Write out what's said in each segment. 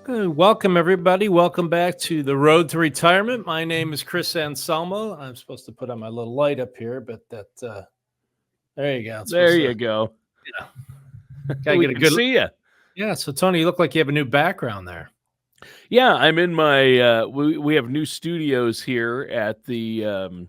Good. Welcome, everybody. Welcome back to the Road to Retirement. My name is Chris Anselmo. I'm supposed to put on my little light up here, but there you go. It's There supposed you to, go. gotta We get a can good. see you. Yeah. So, Tony, you look like you have a new background there. Yeah, I'm in my. We have new studios here at the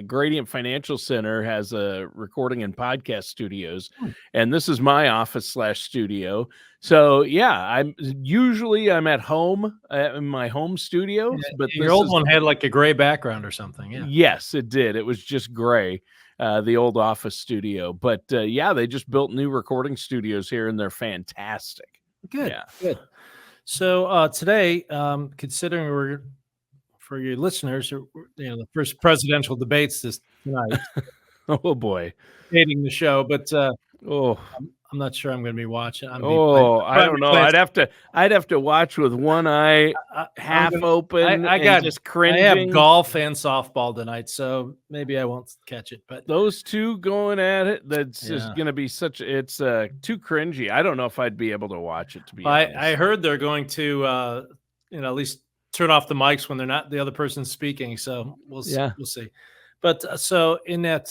Gradient Financial Center has a recording and podcast studios, and this is my office/studio. So yeah, I'm at home in my home studio, but Your this old is one had like a gray background or something. Yeah. yes, it did. It was just gray. The old office studio, but yeah, they just built new recording studios here, and they're fantastic. Good. Yeah. Good. So today, considering we're for your listeners, the first presidential debates this tonight, Oh boy. dating the show, but Oh. I'm not sure I'm going to be watching. I don't know. I'd have to watch with one eye half open and just I have cringing. golf and softball tonight, so maybe I won't catch it. But Those two going at it, that's just Yeah. going to be it's too cringy. I don't know if I'd be able to watch it, to be honest. I heard they're going to at least turn off the mics when they're not the other person's speaking. So we'll see. But so in that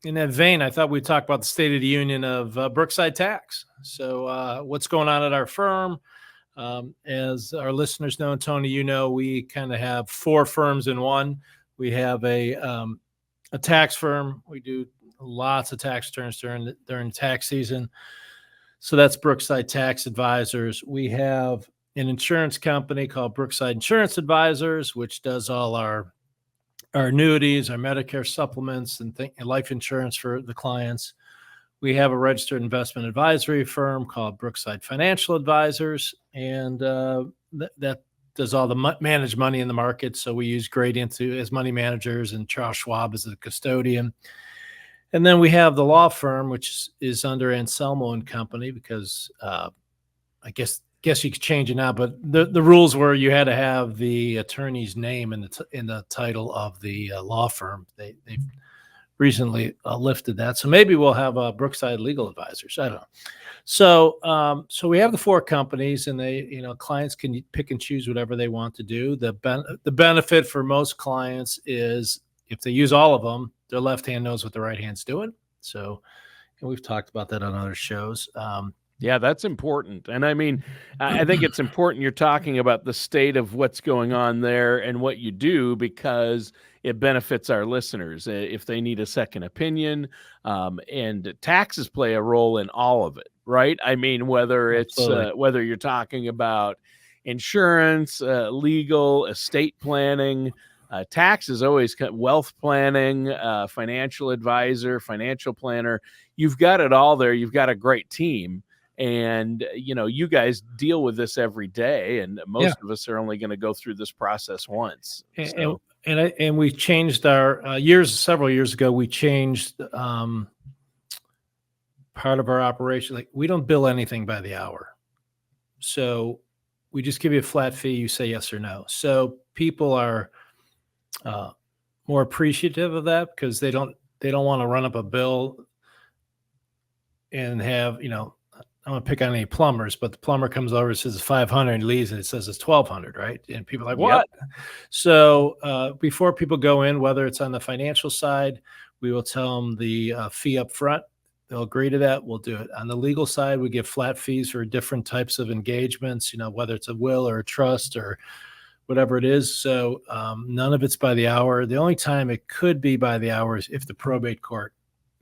vein, I thought we'd talk about the State of the Union of Brookside Tax. So what's going on at our firm? As our listeners know, and Tony, we kind of have four firms in one. We have a tax firm. We do lots of tax returns during tax season. So that's Brookside Tax Advisors. We have an insurance company called Brookside Insurance Advisors, which does all our annuities, our Medicare supplements, and life insurance for the clients. We have a registered investment advisory firm called Brookside Financial Advisors, and that does all the managed money in the market. So we use Gradient as money managers and Charles Schwab as the custodian. And then we have the law firm, which is under Anselmo and Company, because I guess you could change it now, but the rules were you had to have the attorney's name in the title of the law firm. They've recently lifted that, so maybe we'll have Brookside Legal Advisors. I don't know. So we have the four companies, and they clients can pick and choose whatever they want to do. The benefit for most clients is if they use all of them, their left hand knows what the right hand's doing. So, and we've talked about that on other shows. Yeah, that's important. And I mean, I think it's important you're talking about the state of what's going on there and what you do, because it benefits our listeners if they need a second opinion. And taxes play a role in all of it, right? I mean, whether it's whether you're talking about insurance, legal, estate planning, tax is always wealth planning, financial advisor, financial planner. You've got it all there. You've got a great team. And, you guys deal with this every day, and most of us are only going to go through this process once. So. And we changed our several years ago, we changed part of our operation. Like, we don't bill anything by the hour. So we just give you a flat fee. You say yes or no. So people are more appreciative of that, because they don't want to run up a bill and have, I don't want to pick on any plumbers, but the plumber comes over and says it's 500 and leaves, and it says it's 1,200, right? And people are like, what? Yep. So before people go in, whether it's on the financial side, we will tell them the fee up front. They'll agree to that. We'll do it. On the legal side, we give flat fees for different types of engagements, whether it's a will or a trust or whatever it is. So none of it's by the hour. The only time it could be by the hour is if the probate court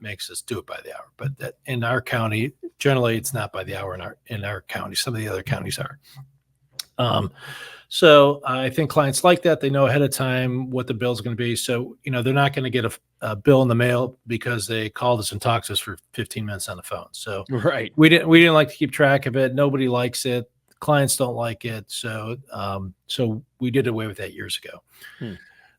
makes us do it by the hour, but that in our county, generally it's not by the hour in our county. Some of the other counties are. So I think clients like that. They know ahead of time what the bill is going to be. So, they're not going to get a bill in the mail because they called us and talked to us for 15 minutes on the phone. So right. We didn't like to keep track of it. Nobody likes it. Clients don't like it. So, so we did away with that years ago.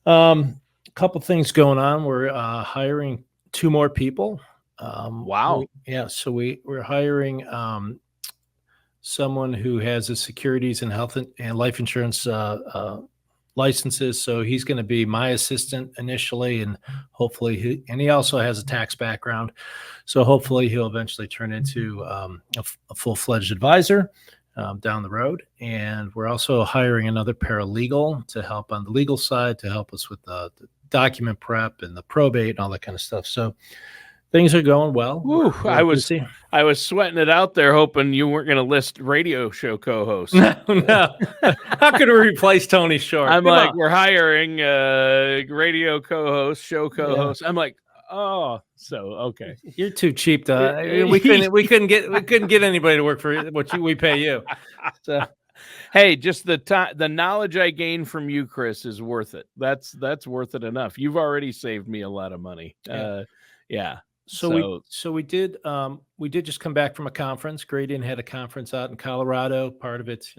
A couple things going on. We're hiring 2 more people. Wow. So we're hiring someone who has a securities and health and life insurance licenses. So he's going to be my assistant initially, and hopefully he also has a tax background. So hopefully he'll eventually turn into a full-fledged advisor. down the road. And we're also hiring another paralegal to help on the legal side, to help us with the document prep and the probate and all that kind of stuff. So things are going well. Ooh, I was sweating it out there, hoping you weren't going to list radio show co-hosts. No. How could we replace Tony Short? I'm like, we're hiring radio co-host, show co-host. Yeah. I'm like, oh, so okay. You're too cheap, though. We couldn't get anybody to work for what we pay you. So, hey, just the knowledge I gained from you, Chris, is worth it. That's worth it enough. You've already saved me a lot of money. Yeah. So we did just come back from a conference. Gradient had a conference out in Colorado. Part of it's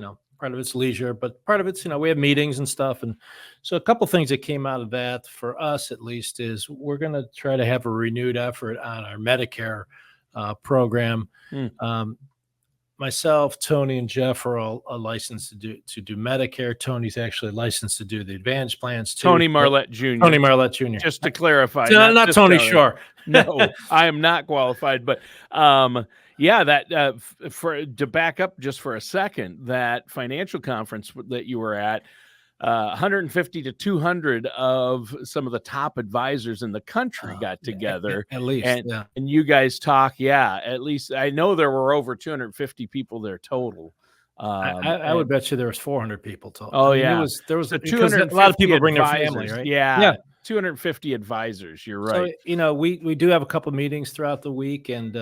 leisure, but part of it's, we have meetings and stuff. And so a couple things that came out of that, for us at least, is we're going to try to have a renewed effort on our Medicare program. Myself, Tony, and Jeff are all licensed to do Medicare. Tony's actually licensed to do the Advantage plans too. Tony Marlette Jr. Tony Marlette Jr. Just to clarify, not Tony Shore. No, I am not qualified. But to back up just for a second, that financial conference that you were at, 150 to 200 of some of the top advisors in the country got together. At least, and you guys talk. At least I know there were over 250 people there total. I would bet you there was 400 people total. Oh, yeah. There was 200. A lot of people bring their family, right? Yeah. 250 advisors. You're right. So, we do have a couple meetings throughout the week, and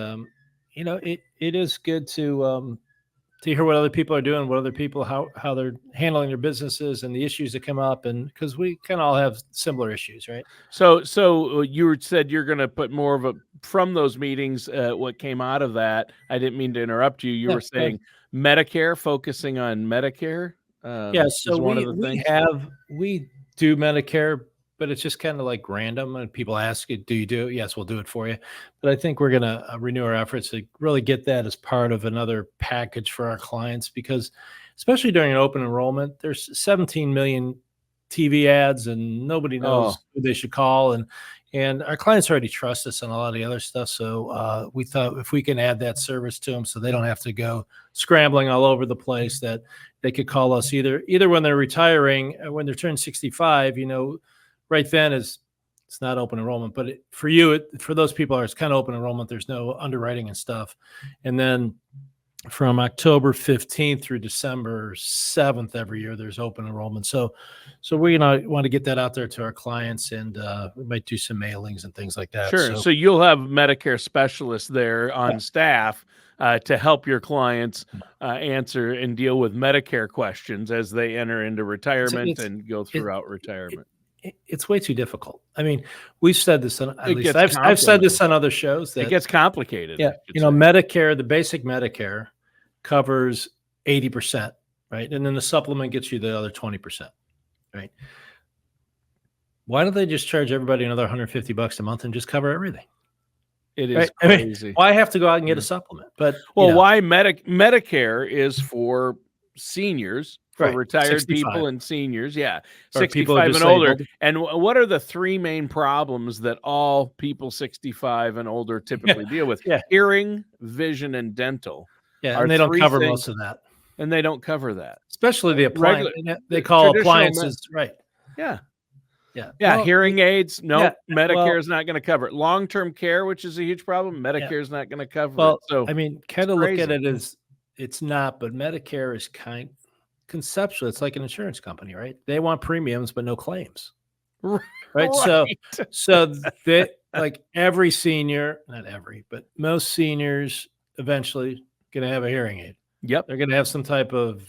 it is good to hear what other people are doing, what other people, how they're handling their businesses and the issues that come up, and because we kind of all have similar issues, right? So you said you're going to put more of from those meetings, what came out of that. I didn't mean to interrupt you. You were saying Medicare, focusing on Medicare. So we do Medicare, but it's just kind of like random. And people ask, do you do it? Yes, we'll do it for you. But I think we're going to renew our efforts to really get that as part of another package for our clients, because especially during an open enrollment, there's 17 million TV ads and nobody knows who they should call. And our clients already trust us on a lot of the other stuff. So we thought if we can add that service to them so they don't have to go scrambling all over the place, that they could call us either when they're retiring, or when they're turning 65, right then it's not open enrollment, but for those people, it's kind of open enrollment. There's no underwriting and stuff. And then from October 15th through December 7th every year, there's open enrollment. So we want to get that out there to our clients, and we might do some mailings and things like that. Sure. So you'll have Medicare specialists there on staff to help your clients answer and deal with Medicare questions as they enter into retirement and go throughout retirement. It's way too difficult. I mean, we've said this I've said this on other shows, that it gets complicated. Yeah. Medicare, the basic Medicare covers 80%, right? And then the supplement gets you the other 20%, right? Why don't they just charge everybody another $150 a month and just cover everything? It is crazy. Why have to go out and get a supplement? But why Medicare is for seniors, for retired 65. People and seniors, 65 and older. And what are the three main problems that all people 65 and older typically deal with? Hearing, vision, and dental. Yeah, and they don't cover most of that. And they don't cover that. Especially the appliance. They call appliances, right? Yeah. Yeah. Well, hearing aids. No, Medicare is not going to cover it. Long-term care, which is a huge problem, Medicare is not going to cover it. So kind of look at it as it's not, but Medicare is conceptually, it's like an insurance company, right? They want premiums, but no claims. Right. So they, like every senior, not every, but most seniors eventually going to have a hearing aid. Yep. They're going to have some type of,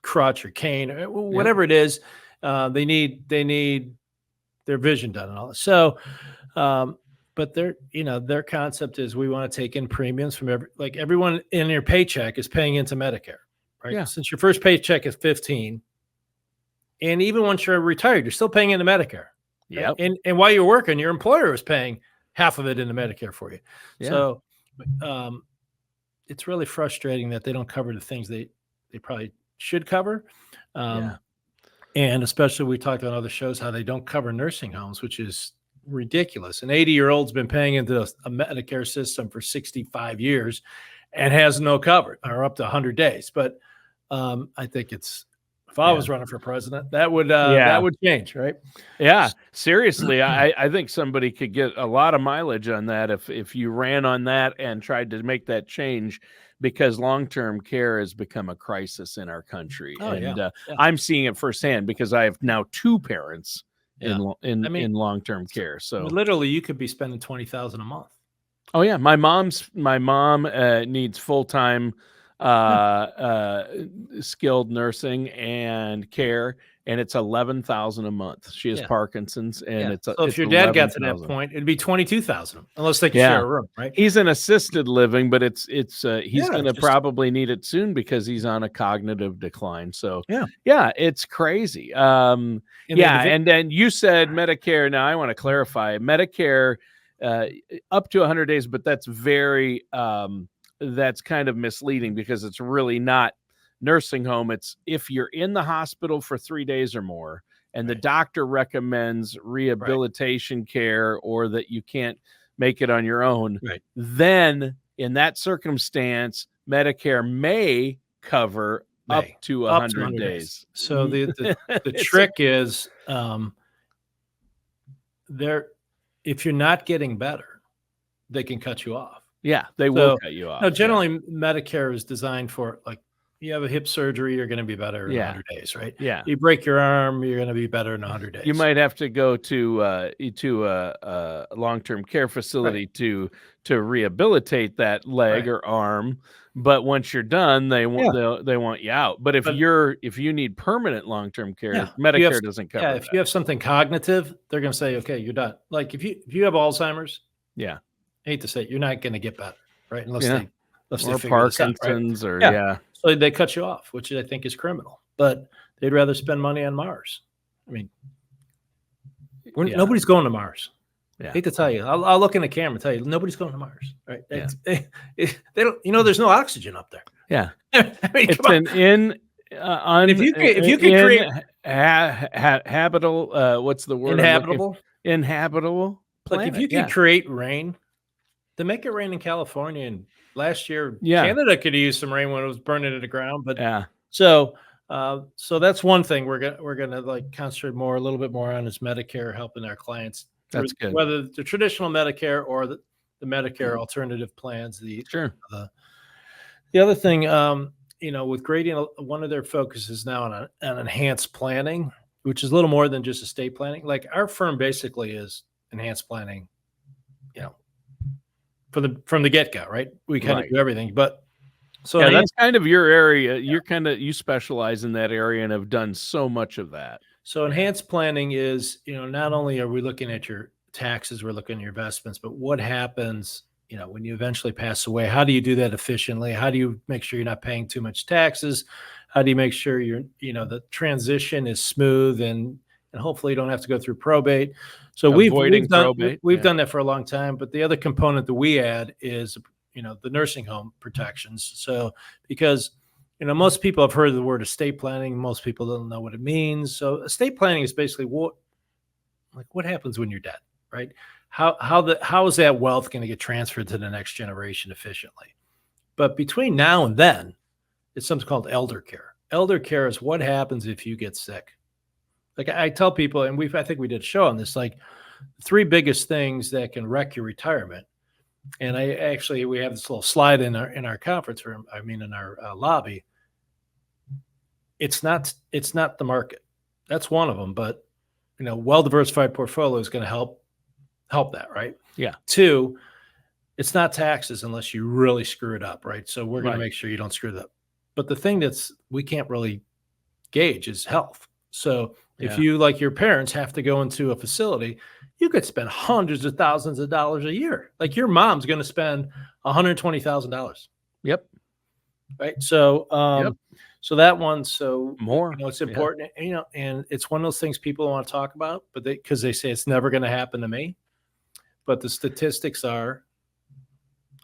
crutch or cane or whatever it is. They need their vision done and all that. So, but their concept is, we want to take in premiums from everyone in your paycheck is paying into Medicare, right? Yeah. Since your first paycheck is 15, and even once you're retired, you're still paying into Medicare. Yeah. Right? And while you're working, your employer is paying half of it into Medicare for you. Yeah. So, it's really frustrating that they don't cover the things they probably should cover. And especially, we talked on other shows how they don't cover nursing homes, which is ridiculous. An 80-year-old's been paying into a Medicare system for 65 years, and has no cover, or up to 100 days. But I think if I was running for president, that would change, right? Yeah, seriously, I think somebody could get a lot of mileage on that if you ran on that and tried to make that change, because long-term care has become a crisis in our country. I'm seeing it firsthand because I have now 2 parents in long-term care. So literally, you could be spending $20,000 a month. Oh yeah, my mom needs full-time skilled nursing and care, and it's $11,000 a month. She has Parkinson's, and it's so if your dad got to that point, it'd be $22,000 unless they can share a room, right? He's in assisted living, but he's going to probably need it soon because he's on a cognitive decline. So it's crazy. And then you said Medicare. Now I want to clarify Medicare up to 100 days, but that's that's kind of misleading because it's really not nursing home. It's if you're in the hospital for 3 days or more and the doctor recommends rehabilitation care, or that you can't make it on your own, then in that circumstance, Medicare may cover up to 100 days. So the trick is if you're not getting better, they can cut you off. Yeah, they will cut you off. No, generally, Medicare is designed for, like, you have a hip surgery, you're going to be better in 100 days, right? Yeah. You break your arm, you're going to be better in 100 days. You might have to go to a long-term care facility to rehabilitate that leg or arm, but once you're done, they want you out. But if you need permanent long-term care, Medicare doesn't cover that. If you have something cognitive, they're going to say, okay, you're done. Like if you have Alzheimer's, I hate to say it, you're not going to get better, right? Unless they figure Parkinson's this out, right? So they cut you off, which I think is criminal. But they'd rather spend money on Mars. I mean, nobody's going to Mars. I hate to tell you. I'll look in the camera and tell you, nobody's going to Mars, right? They don't. There's no oxygen up there. Yeah, I mean, if you could create habitable, what's the word? Inhabitable. Like if you could create rain, then make it rain in California. And last year, Canada could use some rain when it was burning to the ground. But so that's one thing we're gonna like concentrate a little bit more on is Medicare, helping our clients. That's good. Whether the traditional Medicare or the Medicare alternative plans. The other thing, with grading, one of their focuses now on enhanced planning, which is a little more than just estate planning. Like our firm basically is enhanced planning, from the get-go, right? We kind of do everything. But that's kind of your area. You specialize in that area and have done so much of that. So enhanced planning is, not only are we looking at your taxes, we're looking at your investments, but what happens, when you eventually pass away? How do you do that efficiently? How do you make sure you're not paying too much taxes? How do you make sure the transition is smooth and hopefully you don't have to go through probate? So we've done that for a long time. But the other component that we add is, the nursing home protections. So because most people have heard of the word estate planning. Most people don't know what it means. So estate planning is basically what happens when you're dead, right? How is that wealth going to get transferred to the next generation efficiently? But between now and then, it's something called elder care. Elder care is what happens if you get sick. Like I tell people, and I think we did a show on this, like 3 biggest things that can wreck your retirement. And we have this little slide in our conference room. I mean, in our lobby. It's not the market. That's one of them. But well-diversified portfolio is going to help that, right? Yeah. 2, it's not taxes unless you really screw it up, right? So we're going to make sure you don't screw it up. But the thing we can't really gauge is health. So if you, like your parents, have to go into a facility, you could spend hundreds of thousands of dollars a year. Like your mom's going to spend $120,000. Yep. Right. So, so that one, more, it's important, and it's one of those things people want to talk about, but because they say it's never going to happen to me. But the statistics are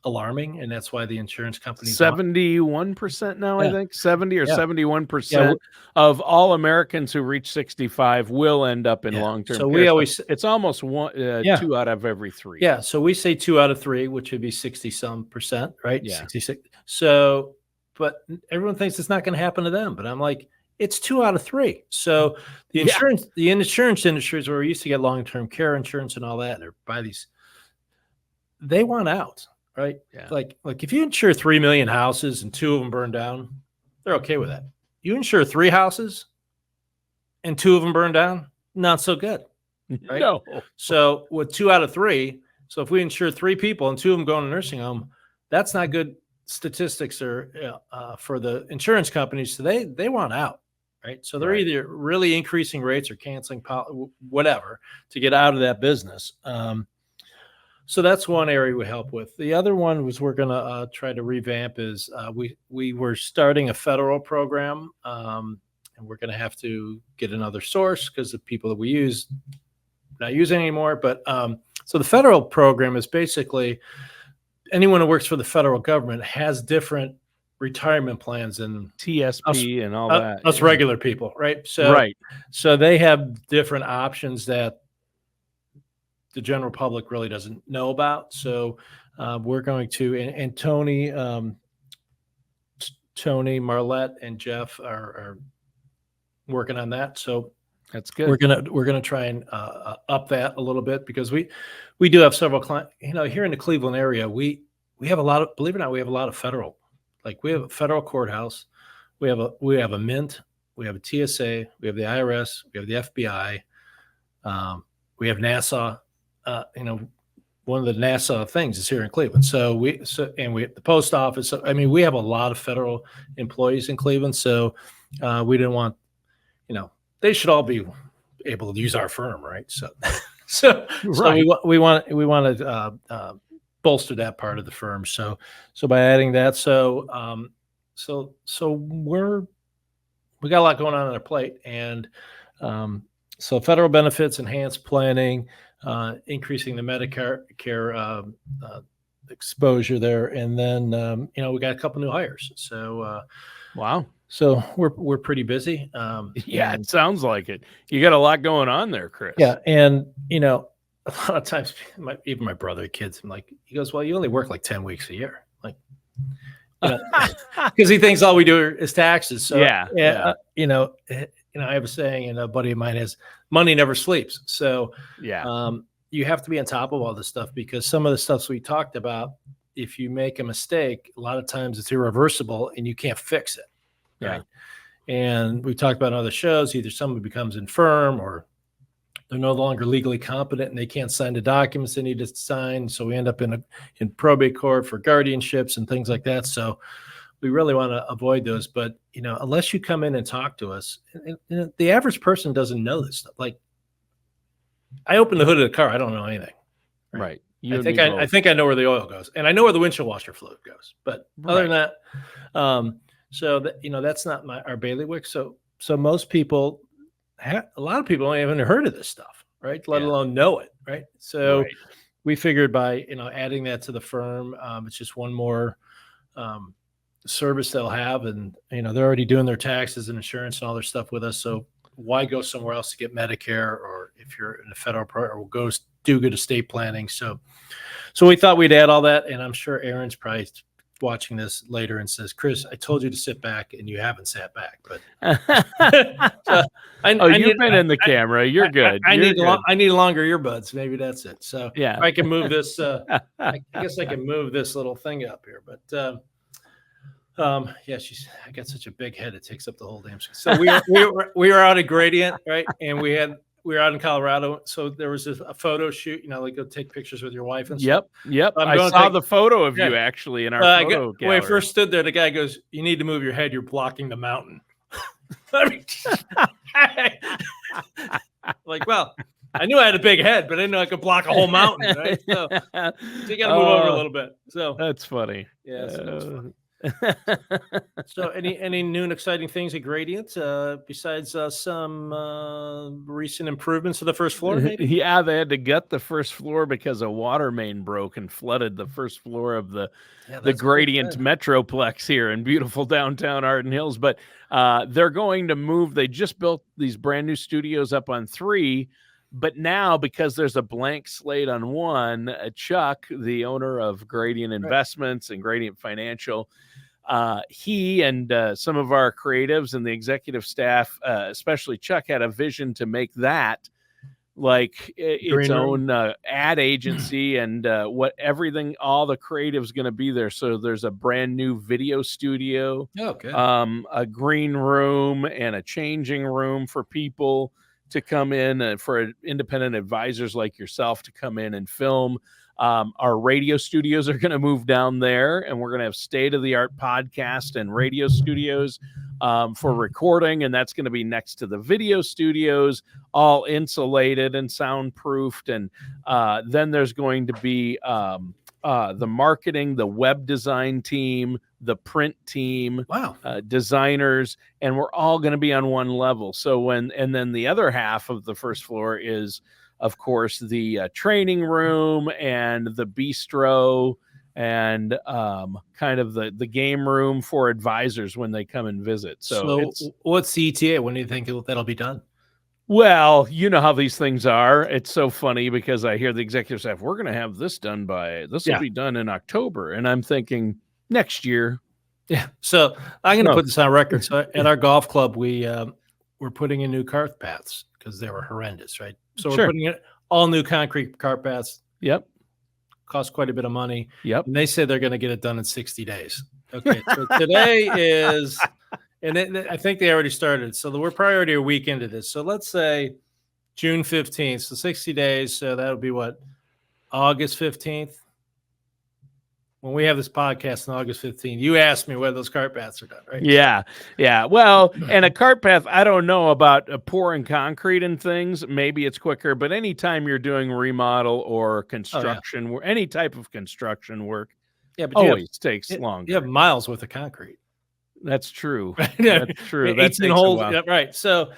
alarming, and that's why the insurance companies 71% now, I think 70 or 71% of all Americans who reach 65 will end up in long-term so care. we always it's almost 2 out of every 3. Yeah, so we say 2 out of 3, which would be 60-some%, right? Yeah. 66. So, but everyone thinks it's not going to happen to them, but I'm like, it's 2 out of 3. So the insurance industries where we used to get long-term care insurance and all that, or buy these, they want out, right? Yeah. Like if you insure 3 million houses and 2 of them burn down, they're okay with that. You insure 3 houses and 2 of them burn down, not so good, right? No. So with 2 out of 3, so if we insure 3 people and 2 of them go in a nursing home, that's not good statistics or for the insurance companies. So they want out, right? So they're either really increasing rates or canceling whatever to get out of that business. So that's one area we help with. The other one was we're going to try to revamp is we were starting a federal program, and we're going to have to get another source because the people that we use not using anymore. But so the federal program is basically anyone who works for the federal government has different retirement plans than TSP and all that. Us regular people, right? So they have different options that the general public really doesn't know about. So we're going to, and Tony, Marlette, and Jeff are working on that. So that's good. We're gonna try and up that a little bit because we do have several clients. Here in the Cleveland area, we have a lot of, believe it or not, we have a lot of federal. Like we have a federal courthouse, we have a mint, we have a TSA, we have the IRS, we have the FBI, we have NASA. One of the NASA things is here in Cleveland. So we have the post office. So, I mean, we have a lot of federal employees in Cleveland. So we didn't want, they should all be able to use our firm, right? So we want to bolster that part of the firm. So by adding that, so we got a lot going on our plate, and so federal benefits, enhanced planning, increasing the Medicare exposure there, and then we got a couple new hires. So wow. So we're pretty busy. It sounds like it. You got a lot going on there, Chris. Yeah, and a lot of times, even my brother, kids, he goes, "Well, you only work like 10 weeks a year," because he thinks all we do is taxes. So I have a saying, and a buddy of mine has, "Money never sleeps." So you have to be on top of all this stuff because some of the stuff we talked about, if you make a mistake, a lot of times it's irreversible and you can't fix it. Right. And we talked about on other shows, either someone becomes infirm or they're no longer legally competent and they can't sign the documents they need to sign. So we end up in probate court for guardianships and things like that. So we really want to avoid those. But, unless you come in and talk to us, the average person doesn't know this stuff. Like, I open the hood of the car, I don't know anything. Right. I think I know where the oil goes, and I know where the windshield washer fluid goes. But other than that, so that that's not our bailiwick. So most people, a lot of people haven't heard of this stuff, right? Let alone know it, right? So we figured by adding that to the firm, it's just one more service they'll have, and they're already doing their taxes and insurance and all their stuff with us. So why go somewhere else to get Medicare, or if you're in a federal program, or go do good estate planning? So we thought we'd add all that, and I'm sure Aaron's probably watching this later and says, "Chris, I told you to sit back, and you haven't sat back." But you've been in the camera. You're good. I need longer earbuds. Maybe that's it. So I can move this. I guess I can move this little thing up here. But I got such a big head; it takes up the whole damn screen. So we were out at Gradient, right, and we were out in Colorado, so there was a photo shoot. Go take pictures with your wife and stuff. Yep. I saw the photo of you actually in our photo gallery. When I first stood there, the guy goes, "You need to move your head. You're blocking the mountain." Well, I knew I had a big head, but I didn't know I could block a whole mountain. Right? So you got to move over a little bit. So that's funny. Yeah. So any new and exciting things at Gradient besides some recent improvements to the first floor, maybe? Yeah, they had to gut the first floor because a water main broke and flooded the first floor of the Gradient Metroplex here in beautiful downtown Arden Hills. But they're going to move. They just built these brand new studios up on 3. But now, because there's a blank slate on 1, Chuck, the owner of Gradient Investments and Gradient Financial, he and some of our creatives and the executive staff, especially Chuck, had a vision to make that like its own ad agency and all the creative's going to be there. So there's a brand new video studio, a green room, and a changing room for people to come in, for independent advisors like yourself to come in and film. Our radio studios are going to move down there, and we're going to have state-of-the-art podcast and radio studios for recording, and that's going to be next to the video studios, all insulated and soundproofed. And then there's going to be the marketing, the web design team, the print team, designers, and we're all going to be on one level. So and then the other half of the first floor is, of course, the training room and the bistro and kind of the game room for advisors when they come and visit. So what's the ETA? When do you think that'll be done? Well, you know how these things are. It's so funny because I hear the executive staff, we're going to have this done this will be done in October. And I'm thinking next year. Yeah. So I'm going to put this on record. So at our golf club, we're putting in new cart paths because they were horrendous, right? So we're putting in all new concrete cart paths. Yep. Cost quite a bit of money. Yep. And they say they're going to get it done in 60 days. Okay. So today is, and I think they already started. So we're probably already a week into this. So let's say June 15th. So 60 days. So that would be what? August 15th. When we have this podcast on August 15th, you asked me whether those cart paths are done, right? Yeah. Yeah. Well, and a cart path, I don't know about pouring concrete and things. Maybe it's quicker, but anytime you're doing remodel or construction, any type of construction work, but always takes longer. You have miles worth of concrete. That's true. That's true. That's 18 holes. Yeah, right. So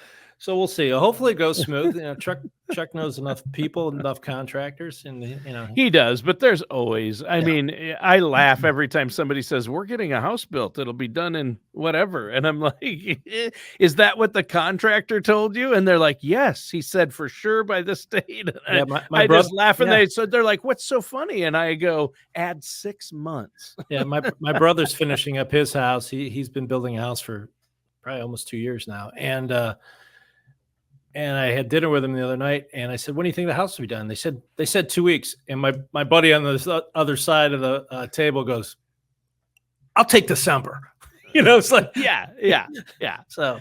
we'll see. Hopefully it goes smooth. Chuck knows enough people, enough contractors, and he does. But there's always. I mean, I laugh every time somebody says we're getting a house built. It'll be done in whatever, and I'm like, is that what the contractor told you? And they're like, yes, he said for sure by this date. Yeah, I just laugh, and they're like, what's so funny? And I go, add 6 months. Yeah, my brother's finishing up his house. He's been building a house for probably almost 2 years now, and I had dinner with him the other night, and I said, when do you think the house will be done? They said 2 weeks. And my buddy on the other side of the table goes, I'll take December. It's like, yeah. So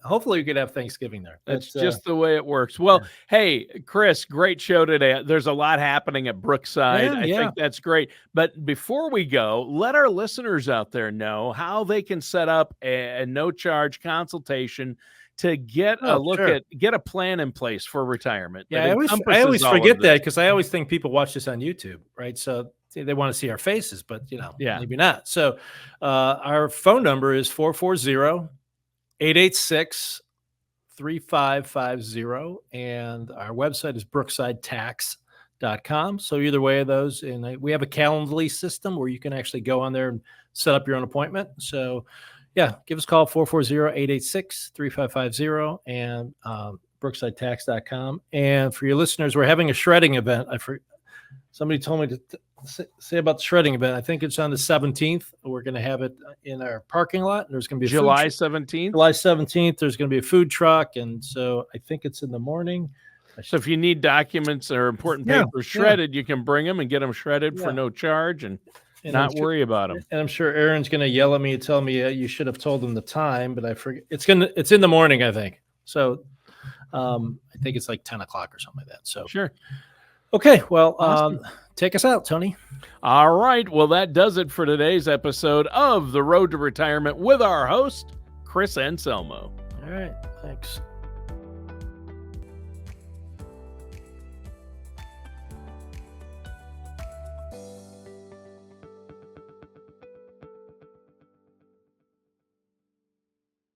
hopefully we could have Thanksgiving there. That's just the way it works. Well, hey, Chris, great show today. There's a lot happening at Brookside. I think that's great. But before we go, let our listeners out there know how they can set up a no-charge consultation to get a look get a plan in place for retirement. Yeah, I always forget that because I always think people watch this on YouTube, right? So they want to see our faces, but maybe not. So our phone number is 440-886-3550, and our website is brooksidetax.com. So either way of those, and we have a Calendly system where you can actually go on there and set up your own appointment. So give us a call, 440-886-3550, and brooksidetax.com. And for your listeners, we're having a shredding event. Somebody told me to say about the shredding event. I think it's on the 17th. We're going to have it in our parking lot. There's going to be July 17th. July 17th. There's going to be a food truck, and so I think it's in the morning. So if you need documents or important papers shredded, you can bring them and get them shredded for no charge and not worry about them. And I'm sure Aaron's going to yell at me and tell me you should have told him the time, but I forget. It's in the morning, I think. So I think it's like 10 o'clock or something like that. So sure. Okay. Well, awesome. Take us out, Tony. All right. Well, that does it for today's episode of The Road to Retirement with our host, Chris Anselmo. All right. Thanks.